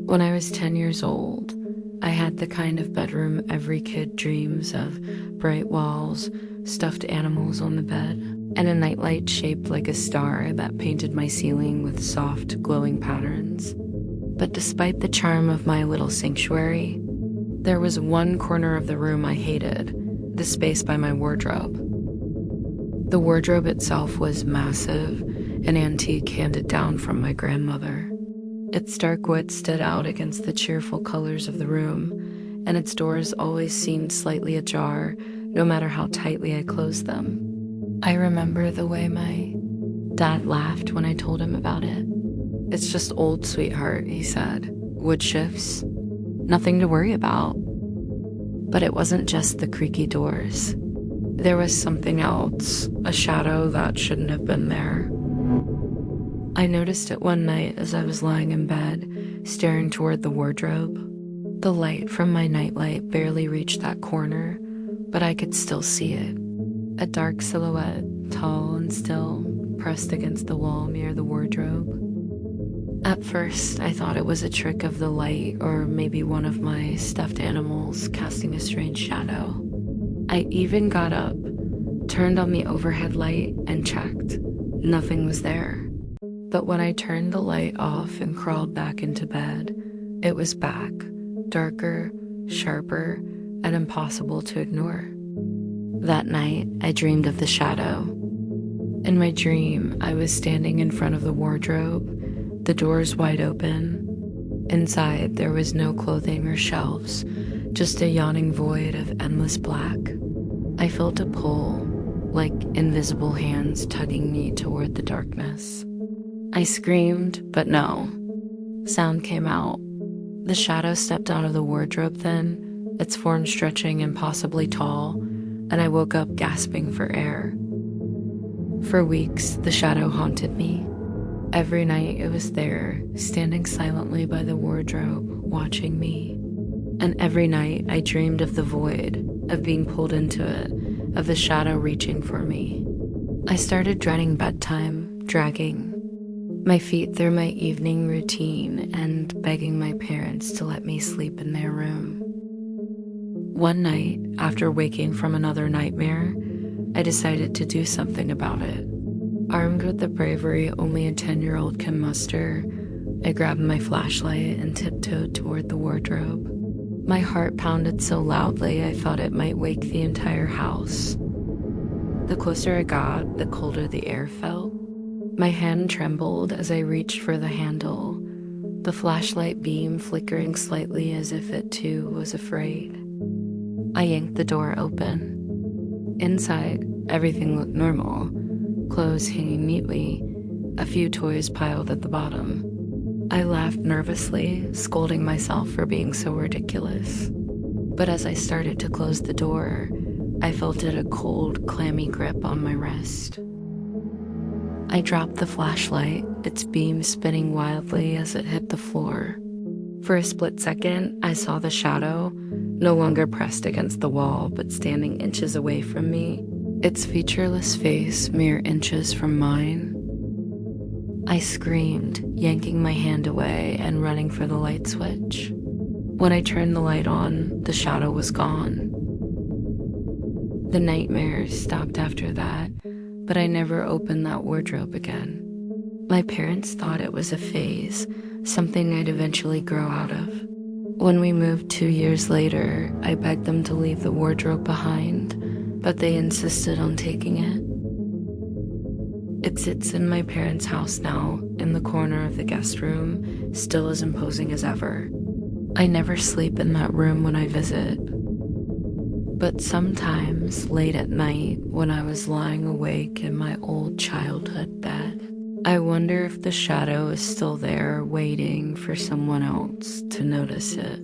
When I was 10 years old, I had the kind of bedroom every kid dreams of: bright walls, stuffed animals on the bed, and a nightlight shaped like a star that painted my ceiling with soft, glowing patterns. But despite the charm of my little sanctuary, there was one corner of the room I hated: the space by my wardrobe. The wardrobe itself was massive, an antique handed down from my grandmother. Its dark wood stood out against the cheerful colors of the room, and its doors always seemed slightly ajar, no matter how tightly I closed them. I remember the way my dad laughed when I told him about it. "It's just old, sweetheart," he said. "Wood shifts. Nothing to worry about." But it wasn't just the creaky doors. There was something else, a shadow that shouldn't have been there. I noticed it one night as I was lying in bed, staring toward the wardrobe. The light from my nightlight barely reached that corner, but I could still see it. A dark silhouette, tall and still, pressed against the wall near the wardrobe. At first, I thought it was a trick of the light, or maybe one of my stuffed animals casting a strange shadow. I even got up, turned on the overhead light, and checked. Nothing was there. But when I turned the light off and crawled back into bed, it was back, darker, sharper, and impossible to ignore. That night, I dreamed of the shadow. In my dream, I was standing in front of the wardrobe, the doors wide open. Inside, there was no clothing or shelves, just a yawning void of endless black. I felt a pull, like invisible hands tugging me toward the darkness. I screamed, but no. Sound came out. The shadow stepped out of the wardrobe then, its form stretching impossibly tall, and I woke up gasping for air. For weeks, the shadow haunted me. Every night it was there, standing silently by the wardrobe, watching me. And every night I dreamed of the void, of being pulled into it, of the shadow reaching for me. I started dreading bedtime, dragging my feet through my evening routine and begging my parents to let me sleep in their room. One night, after waking from another nightmare, I decided to do something about it. Armed with the bravery only a 10-year-old can muster, I grabbed my flashlight and tiptoed toward the wardrobe. My heart pounded so loudly I thought it might wake the entire house. The closer I got, the colder the air felt. My hand trembled as I reached for the handle, the flashlight beam flickering slightly as if it too was afraid. I yanked the door open. Inside, everything looked normal. Clothes hanging neatly, a few toys piled at the bottom. I laughed nervously, scolding myself for being so ridiculous. But as I started to close the door, I felt it a cold, clammy grip on my wrist. I dropped the flashlight, its beam spinning wildly as it hit the floor. For a split second, I saw the shadow, no longer pressed against the wall, but standing inches away from me, its featureless face mere inches from mine. I screamed, yanking my hand away and running for the light switch. When I turned the light on, the shadow was gone. The nightmares stopped after that, but I never opened that wardrobe again. My parents thought it was a phase, something I'd eventually grow out of. When we moved 2 years later, I begged them to leave the wardrobe behind, but they insisted on taking it. It sits in my parents' house now, in the corner of the guest room, still as imposing as ever. I never sleep in that room when I visit. But sometimes, late at night, when I was lying awake in my old childhood bed, I wonder if the shadow is still there waiting for someone else to notice it.